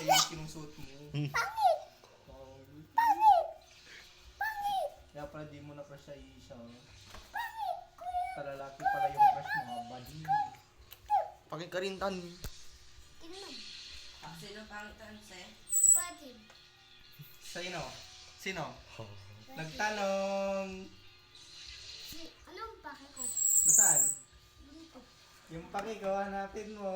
Kasi yung sinusuot mo. Pangit! Oh, Pangit! Pangit! kaya pala di mo na crush sa isa. Pangit! Kuya! Palalaki pala yung crush mo, buddy. Pakikarintan. Tingnan. Sino pangitan sa'yo? Kuya, Sino? Sino? Nagtanong. anong pake ko? Nasaan? Dito. Yung paki ko, hanapin mo.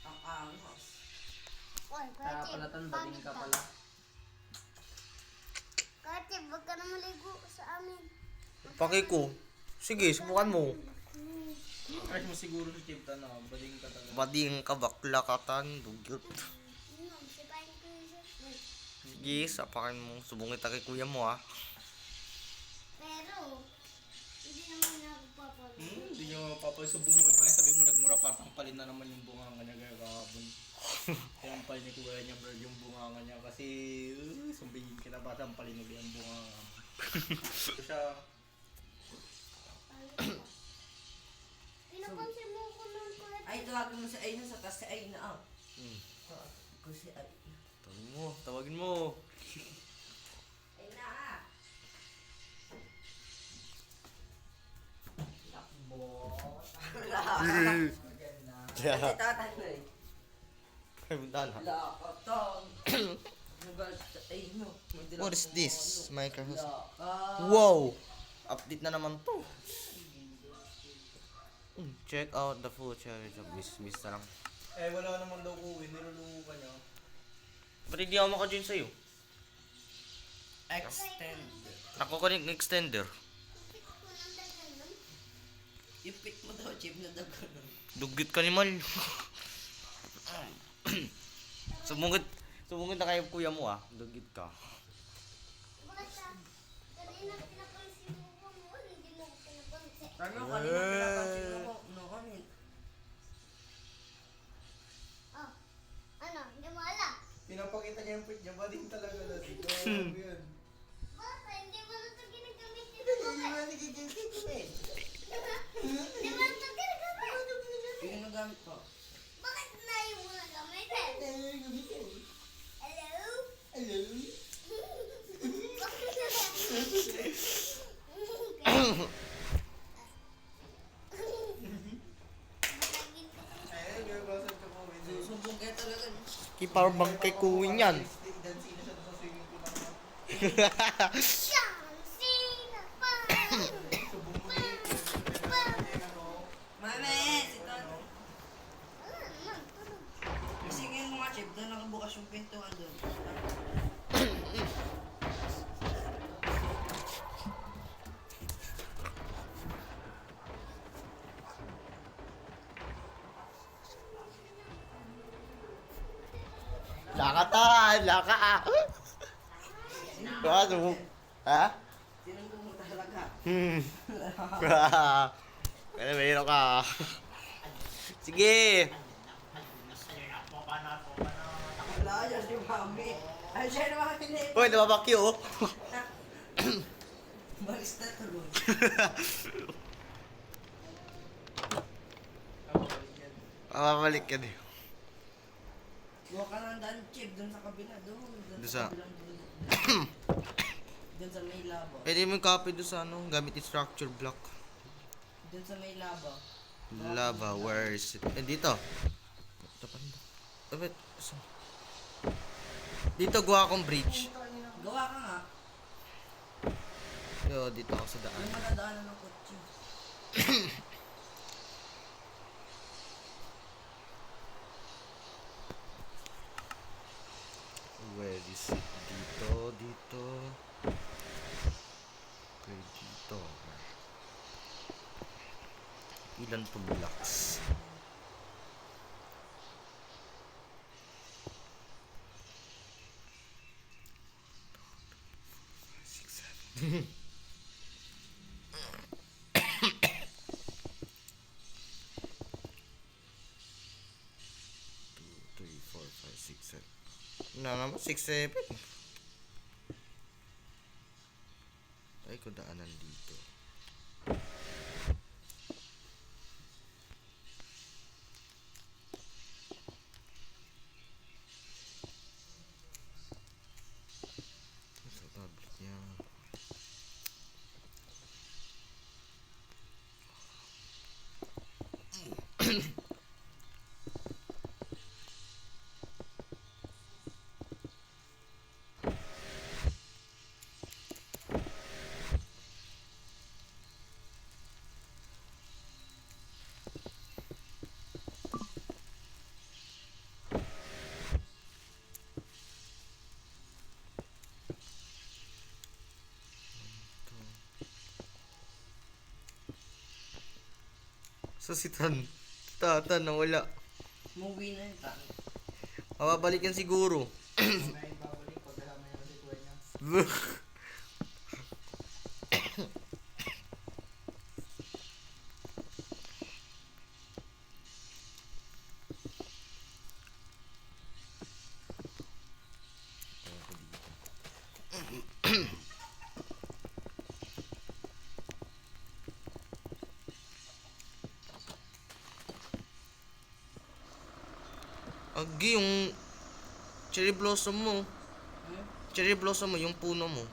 Ang angos. Oy, Kaya pala tan, bading ka pala. Kati, wag ka na maligo sa amin. Paki ko. Sige, subukan mo. Crush mo siguro si Chip, ano, bading ka talaga. Bading ka, bakla ka tan. Dugyot. Sipain ko yung shot. Sige, sapakin mo. Subungit kay kuya mo ah. Pero, hindi naman ako papalo. Hindi nyo mapapasubong mo. Ipagay sabi mo, nagmura parang palin na naman yung bunganga niya gaya kahapon. Kaya ang palin ni kuya niya, bro, yung bunganga niya. Kasi, sumbingin ka na ba ang palin na yung bunganga mo. So siya, Pinapansin mo ko nun, kuya. Ay, tawagin mo si Aina sa taas si Aina. Ah. Hmm. Tawagin ko si Aina. Tawagin mo. Aina ah! Lakbo. maganda. Kasi tatanoy. Puntahan ha. Lakotong. Nugal sa Aina. What is this? Microsoft. Laka. Wow! Update na naman to. Check out the full challenge of Miss na lang. Eh, wala naman daw kuwi. Niluluho ka niya. Ba't hindi ako maka-join sa'yo? Extend. Ako ko rin extender. Pick ko ng dagan nun. Yung pick mo daw, chip na daw ganun. Dugit ka ni Mal. Sumungit na kayo kuya mo ah. Dugit ka. Bakit siya? Kanina pinapansin mo ko mo, hindi mo ko pinapansin. Ano, kanina pinapansin mo ko noon eh. Oh, ano, hindi mo alam. Pinapakita niya yung pic niya. Bading talaga na dito. Ano yun? Bakit? Hindi mo na ito ginagamit dito. Bakit? Hindi mo na ito ginagamit. Yung nagamit ko. Bakit na yung mga gamitin? Hello? Hello? Ayun, yung basa ko kuwi. Susumbong kaya talaga. Power bank kay kuwin yan. Dansi na siya sa swimming pool. Subong mo yung Mame, si Toto. Sige mo nga, chip. Doon nakabukas yung pintuan doon. Laka. Ano? Ha? Sinumbong mo talaga. Kaya mayroon ka. Sige. Wala siya si Mami. Ay, siya naman pinipin. Uy, nababakyo oh. Balis na tuloy. Mamalik ka din. Buka ka ng daan, chip. Doon sa kabila. Doon Doon sa sa- kabilang dulo. Doon sa may labo. Pwede mo copy doon sa ano, gamit yung structure block. Doon sa may labo. Lava, where is it? Dito. Ito pa rin. Dapat, dito gawa akong bridge. Gawa ka nga. Yo, dito ako sa daan. Yung madadaanan ng kotse. Where is it? Dito. Okay, dito. Ilan to blocks? Six, seven. 2, 3, 4, 5, 6, 7. Na naman, 6, 7. Ay, ko daanan dito. Sa si Tatan nawala. Movie na yun, ta. Mababalikan siguro. Mamaya ibabalik pag kasama niya si kuya niya. Agi, yung cherry blossom mo. Hmm? Cherry blossom mo, yung puno mo.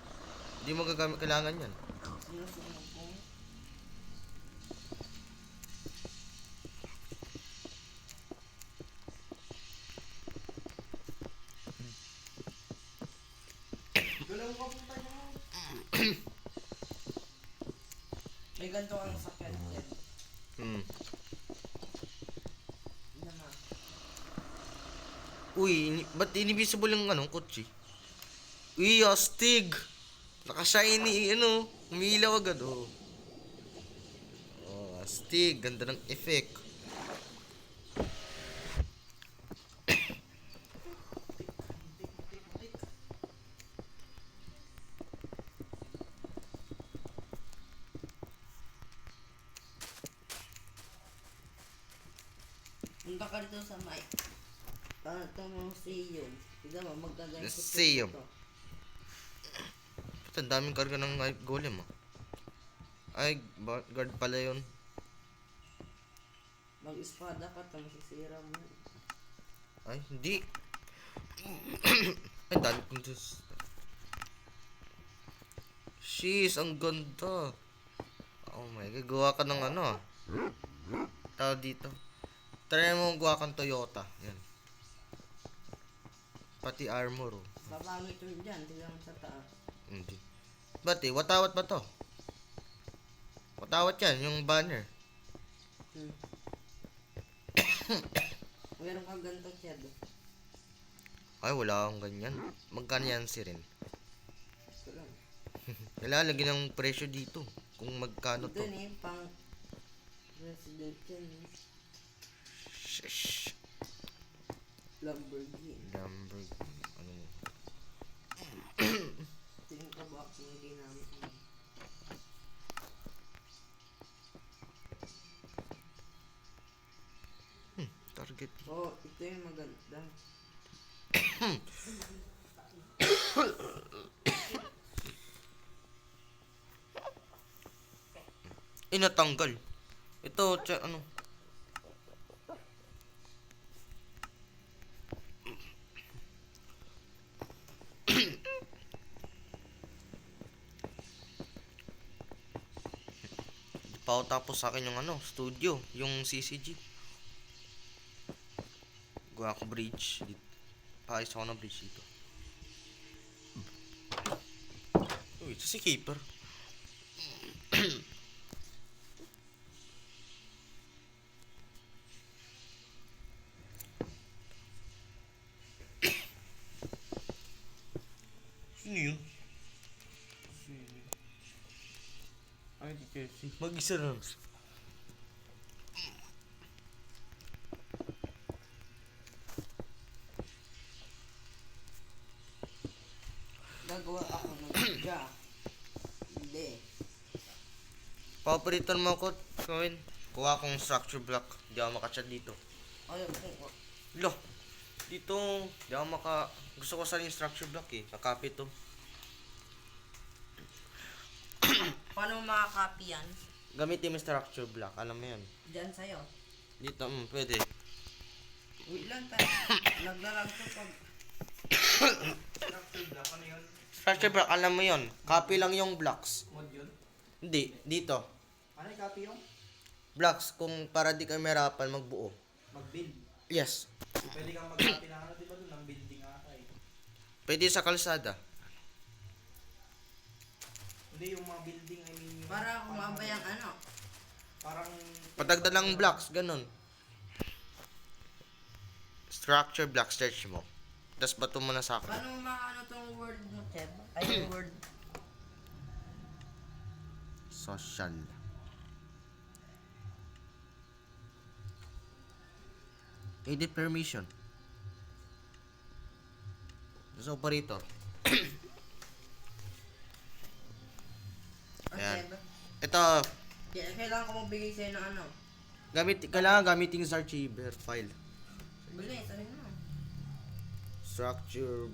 Hindi mo gagamit, kailangan yan. Sinusunod ko. Galaw ka punta niya mo. May ganito ang sakyan. Yan. Hmm. Yan na. Uy, ba't invisible yung kotse? Uy, astig! Naka-shiny, umiilaw agad, oh. Oh, astig. Ganda ng effect. Punta ka dito sa mic. Para ito mga museum. Tignan mo, magkaganda Museum. Ba't ang daming karga ng golem, ah? Ay, guard pala yun. Mag-espada ka, ito masisira mo. Ay, hindi. Ay, dami kong Diyos. Sheesh, ang ganda. Oh my God, gawa ka ng ano, ah. Tao dito. Try mo gawa kang Toyota. Yan. Pati armor, oh. Babangit yun dyan, tignan mo sa taas. Hindi. Ba't watawat ba to? Watawat yan, yung banner. Hmm. Meron kang ganito siya do. Ay, wala akong ganyan. Magkano yan si Ren? Ito lang. Nilalagyan ng presyo dito. Kung magkano Ito to. eh, pang resident yan eh. Shush. Lamborghini. Number. Ano mo? Tingin ka ba kung hindi namin yun? Target. Oh, ito yung maganda. Inatanggal. Ito, ano? Pa ako tapos sa akin yung studio, yung CCG. Gawa ko bridge. Paayos ako ng bridge dito. Uy, ito si Keeper. Sino yun? Ay, di Chelsea. Mag-isa lang. Gagawa ako ng jack. Hindi. Papalitan mo ako, Kawin. Kuha akong structure block. Di ako makachat dito. Ayaw ko. Lo, dito, di ako gusto ko sa yung structure block eh. Nakapit to. Paano makakopy yan? Gamitin mo yung structure block, alam mo yun. Diyan sa'yo. Dito, pwede. Wait lang tayo. Naglalag to pag... Structure block, ano yun? Structure block, alam mo yun. Copy lang yung blocks. Mod yun? Hindi, dito. Ano yung copy yung? Blocks, kung para di kayo mahirapan magbuo. Mag-build. Yes. Pwede kang mag-copy ng di ba doon? Ng building ata eh. Pwede sa kalsada. Hindi yung mga building, I mean yung... Para kumabay ang ano. Parang... Patagda lang blocks, ganun. Structure block, search mo. Tapos bato mo na sa akin. Paano maano tong word mo, Cheb? Ay, yung word. Social. Edit permission. Sa operator. Ayan. Okay, Ito, kailangan ko magbigay sa'yo ng ano. kailangan gamitin sa archiver file. Bilis, ano na. Structure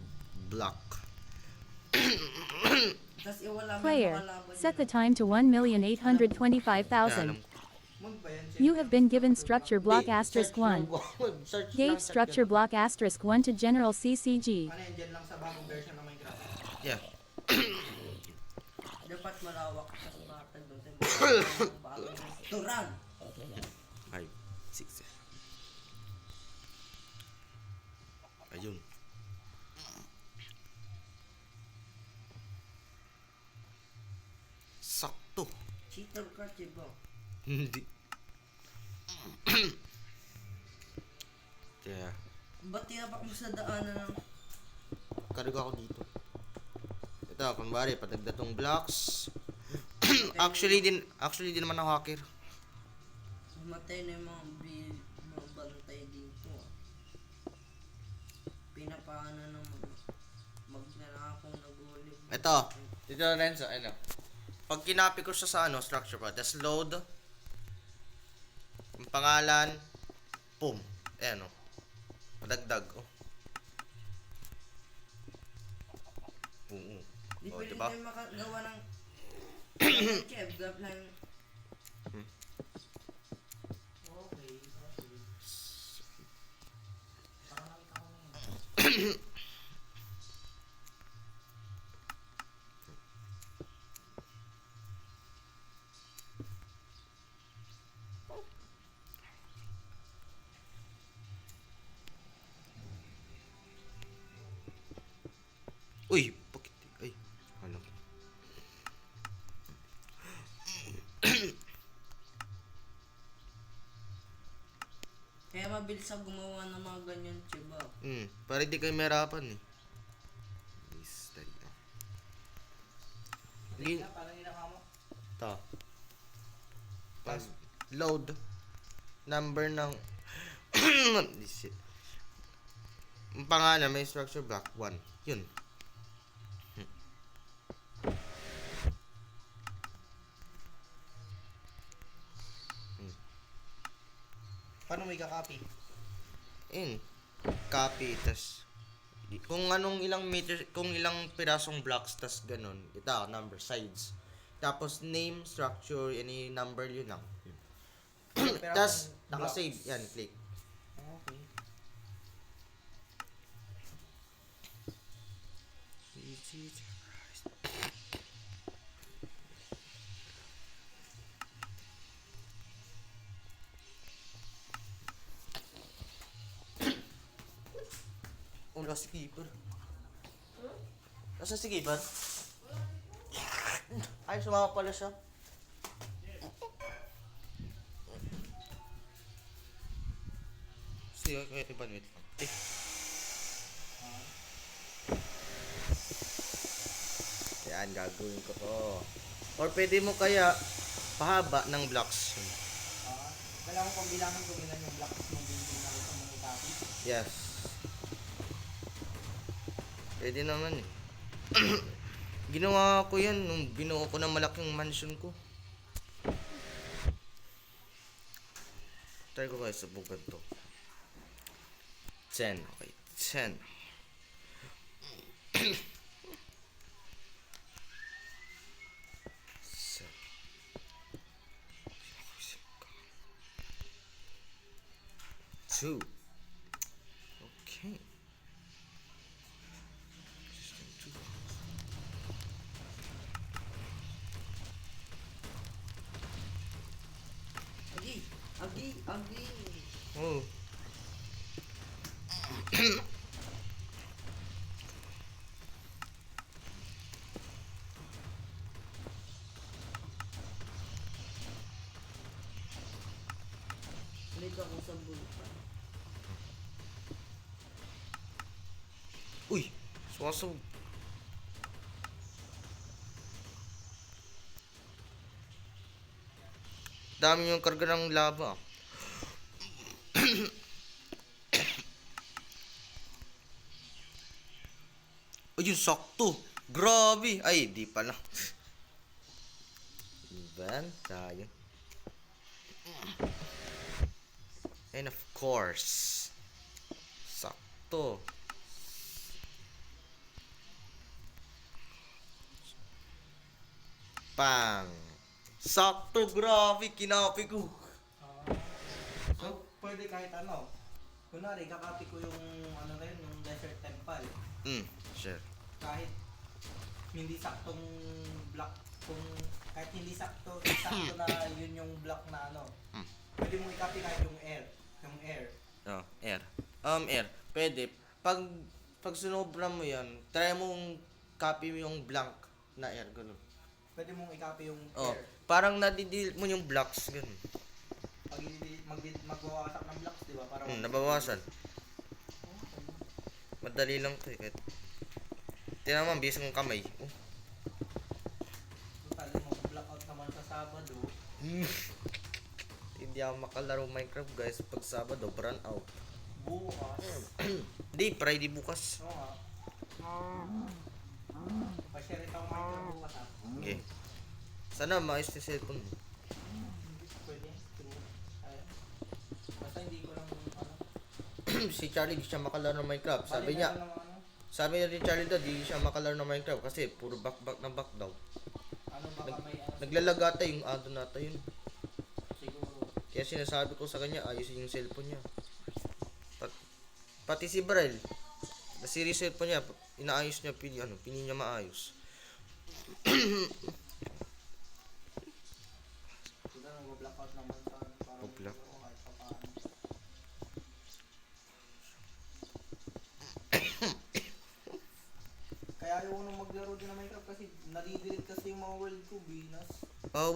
block. Tapos iwala mo Player, yung makalaban set the nyo. time to 1,825,000. Mag ba yan siya? You have been given structure block asterisk 1. Search Gauge structure block asterisk 1 to general CCG. Ano yan, dyan lang sa bagong version ng Minecraft. Yeah. Dapat malawak sa bata doon. Sa bagong restaurant. 5, 6. Ayun. Sakto. Cheater ka, diba? Hindi. Yeah. Ba't tinapak mo sa daanan ng... Karga ako dito. Ito, kunwari, patagda tong blocks. actually din naman ako hacker. Matay na yung mga bantay dito. Pinapaano ng magnanakong nagulib. Ito, dito rin sa ano. Pag kinapi ko siya sa ano, structure pa, tas load, ang pangalan, boom. Ayan o. Madagdag o. Oo. Di O, pwede diba? tayo makagawa ng... Chef, gab lang... Uy, bakit? Ay, alam ko. Kaya mabilis ako gumawa ng mga ganyan, diba? Para di kayo mahirapan eh. Please, dali na. Hindi, Paano ginaka mo? ito. Pag load, number ng, this shit. Ang pangalan, may structure block 1. Yun. Paano may kakopy? In copy tas kung anong ilang meter, kung ilang pirasong blocks tas ganun, ito number sides, tapos name, structure, any number, yun lang. Tas naka-save yan, click. Okay. Wala si keeper. Nasa si keeper? Ay, sumama pala siya. Sige, kaya iban, wait lang. Yan, gagawin ko to. Or pwede mo kaya pahaba ng blocks. Kailangan kong bilangan kung ilan yung blocks ng building na gusto mong i-copy. Yes. Pwede naman eh. Ginawa ko yan nung binuo ko ng malaking mansion ko. Try ko guys, subukan to. 10. Okay, 10. Two. Okay. System 2. Agi. Oh. Ulit ako sa bulkan. Uy, suwasog. Dami yung karga ng lava. Ayun, sakto. Grabe. Ay, di pala. Ban, tayo. And of course, sakto. Pang. Sakto, grabe. Kinapi ko. So, pwede kahit ano. Kunwari, kakopy ko yung ano na yun, yung desert temple. Sure. Kahit hindi saktong block, kung kahit hindi sakto na yun yung block na ano. Pwede mong i-copy kahit yung air. Yung air. Oh, air. Air. Pwede. Pag sinobra mo yan, try mong copy mo yung blank na air. Ganun. Pwede mong i-copy yung Oh, air. parang nadidelete mo yung blocks. Ganun. Pag magwawasak ng blocks, di ba? Parang Nabawasan. Madali lang to eh. Kahit... Tingnan mo, ang bilis ng kamay. Oh. total, mag-blackout naman sa Sabado. Hindi ako makalaro Minecraft guys pag Sabado, burn out. Bukas. Hindi, Friday bukas. Oo nga. Pa-share ito ang Minecraft bukas ha. Okay. Sana maayos yung cellphone mo. Pwede. Ayan. Basta hindi ko lang ano. Si Charlie di siya makalaro ng Minecraft. Sabi Bali, niya, meron ng ano. sabi niya ni Charlie daw, di siya makalaro ng Minecraft kasi puro back na back daw. Ano baka may ano. Naglalaga tayo yung ado nata yun. Siguro. Kaya sinasabi ko sa kanya, ayusin yung cellphone niya. Pati si Brel, nasiri yung cellphone niya, inaayos niya, pini niya maayos. Siguro mag-blackout naman sa ano. Para Mag-block. kahit pa paano. Kaya ayaw ko nung maglaro din ng Minecraft kasi nadidelete kasi yung mga world ko, Venus.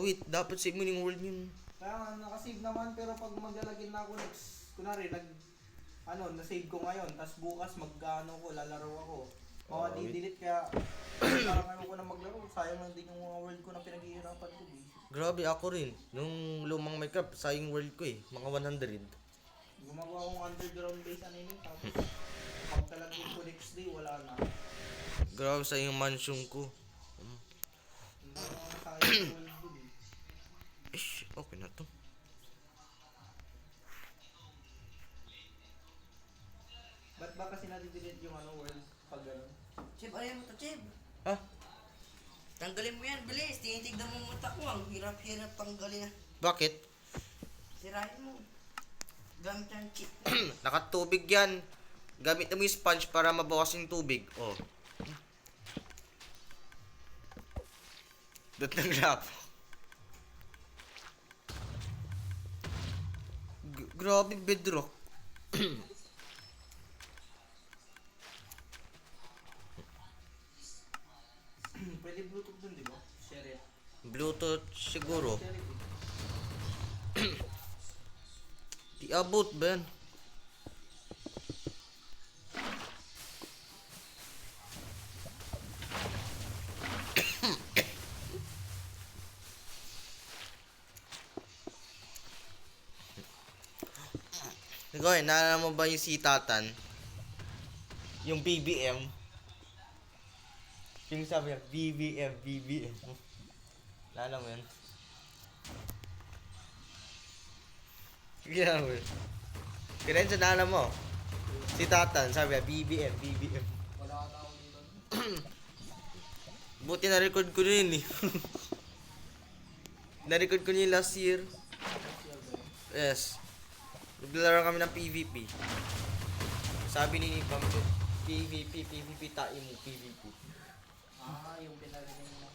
Wait, dapat save mo yung world yun. Kaya nga, nakasave naman pero pag maglalagin na ako next, kunwari, na-save ko ngayon, tapos bukas lalaro ako. Delete kaya parang ayaw ko na maglaro, sayang lang din yung mga world ko na pinaghihirapan ko. Grabe, ako rin. Nung lumang Minecraft, sayang world ko eh. Mga 100. Gumagawa akong underground base tapos pagkalagin ko next day, wala na. Grabe sa yung mansion ko. Hindi na ako nasayang yung world ko Okay na to. Ba't ba kasi nadidelete yung world pag gano'n? Chib, ayaw mo to, Chib. Ha? Tanggalin mo yan, bilis. Tinitignan mo mata ko. Ang hirap-hirap tanggalin na. Bakit? Sirahin mo. Gamit ang chip. Nakatubig yan. Gamit mo yung sponge para mabawas yung tubig. Oh. Dot ng graph. Grabe bedrock. Pwede Bluetooth dun, di ba? Share it. Bluetooth siguro. Share it. Di abot ba yan? Ikaw naalala mo ba yung si Tatan? Yung BBM? Yung sabi niya, BBM. Naalala mo yun? Kaya mo yun. Kaya sa naalala mo? Si Tatan, sabi niya, BBM. Wala ka tao dito. Buti na-record ko rin eh. Na-record ko niya last year. Yes. Naglalaro kami ng PVP. Sabi ni Pamcho, PVP, tayo mo, PVP. Yung pinarinig mo na.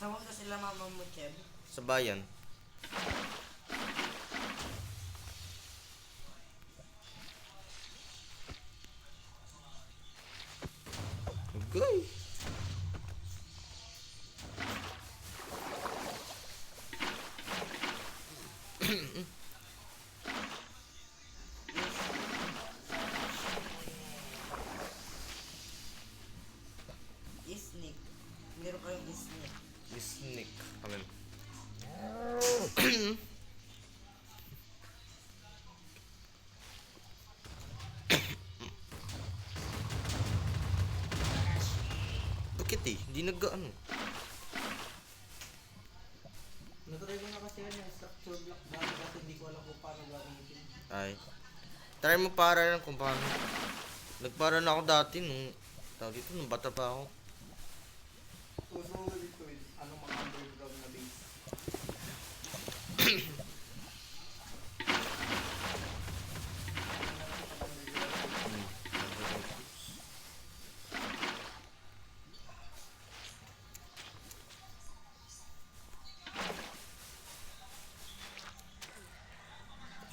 Sawag na sila mama mo, Chib. Sa bayan. Okay. Isnik. Meron kayong isnik. Sneak. Amen. dumidikit eh. Hindi ano. Natry ko na kasi yan yung structure block dati kasi hindi ko alam kung paano gamitin. Ay. Try mo para lang kung paano. Nagpara na ako dati nung, tawag dito, nung bata pa ako. Uso ko dito eh, anong mga underground na base.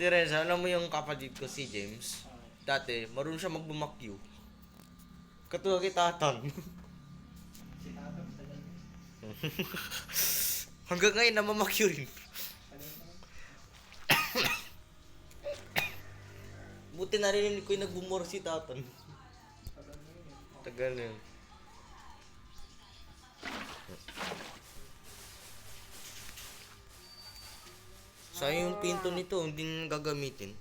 Si Renza, alam mo yung kapatid ko si James? Dati, marunong siya magbumakyo. Katulad kay Tatan. Si Tata, tagal mo. Hanggang ngayon, namamakyo rin. Buti narinig ko yung nagbumura si Tatan. Tagal mo yun eh. Tagal na yun. Sayang yung pinto nito, hindi na gagamitin.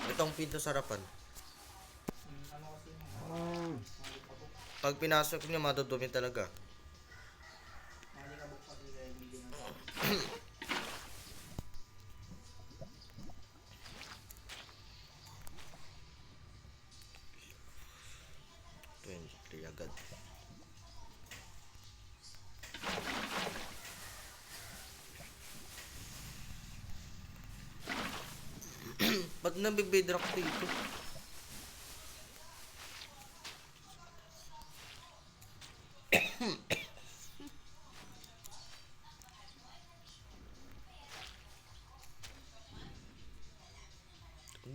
Itong pinto sa harapan. Ano kasi yung Pag pinasok niya, madudumi talaga. malikabok kasi kaya hindi na. Agad. Ba't nabibidrock dito?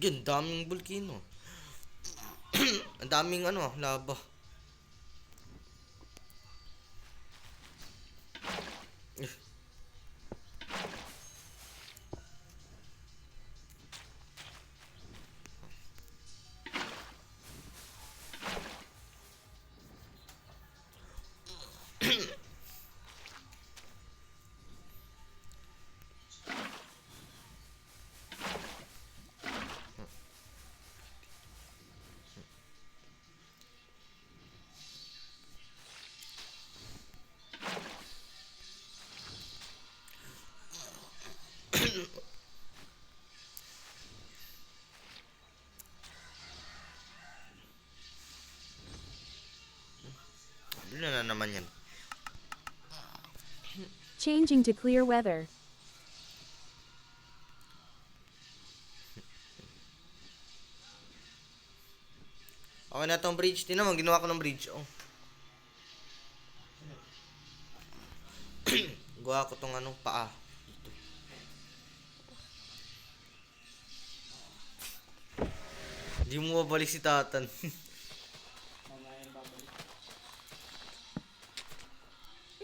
Yan, daming volcano. Ang daming ano, lava. Ano na naman yan? Changing to clear weather. Okay na tong bridge. Tingnan mo, ginawa ko ng bridge. Oh. Gawa ko tong ano, paa. Dito. Hindi mo mabalik si Tatan. Mamaya yung babalik.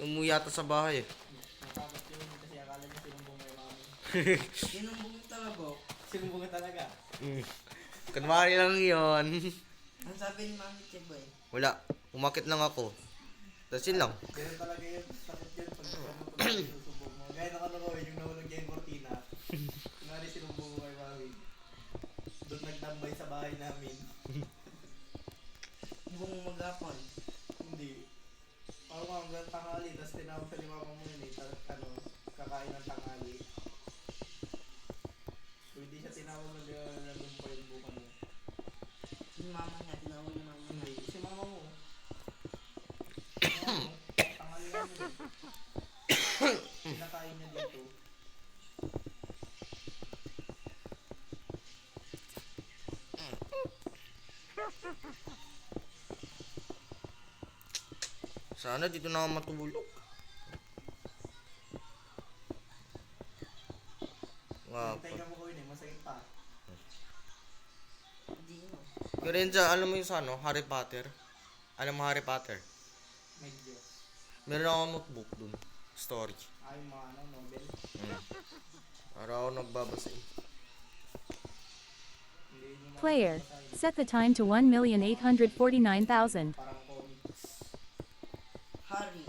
Umuwi yata sa bahay eh. Natakot yun kasi akala niya sinumbong mo yung mami. Sinumbong talaga. Sinumbong ka talaga. Kunwari lang yon. Ang sabi ni Mami Cheboy. Wala. Umakit lang ako. Tapos yun lang. Ganun talaga yun. Sakit yun pag sinusumbong mo. Gaya ng ano ko, yung nahulog niya yung kortina. Kunwari sinumbong mo kay mami. Doon nagtambay sa bahay namin. Buong maghapon. Hindi. Ako nga hanggang tanghali, tapos tinawag sa lima mo yun eh, ano, kakain ng tanghali. Kung hindi siya tinawag na nandun pa yung buka mo. Si mama niya, tinawag niya mama niya. Hindi, si mama mo. Tanghali namin eh. Pinakain niya dito. Sana dito na ako matulog. Wow. Hintay ka mo ko yun eh, masakit pa. Hindi mo. Lorenza, alam mo yung sa ano? Harry Potter? Alam mo Harry Potter? Medyo. Meron akong notebook dun. Story. Ay, mga ano, novel. Para ako nagbabasa eh. Hindi nyo Player. masasabi. Set the time to 1,849,000. Parang comics. Harry.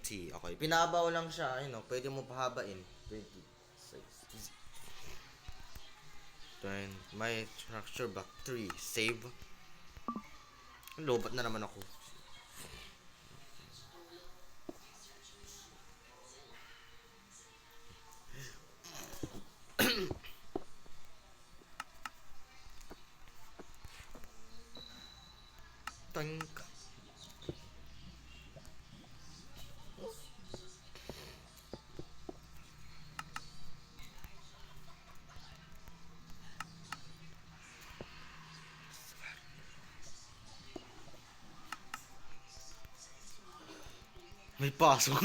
20. Okay, pinabaw lang siya. Ayun, pwede mo pahabain. 20. 10. My structure back 3. Save. Lobat na naman ako. Tank. May pasok.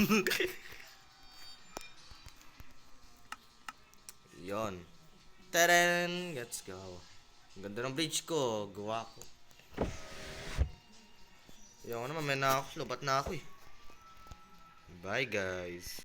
Yon. Taren! Let's go. Ang ganda ng bridge ko. Gawa ko. Yung naman, may na ako. Lubat na ako eh. Bye guys.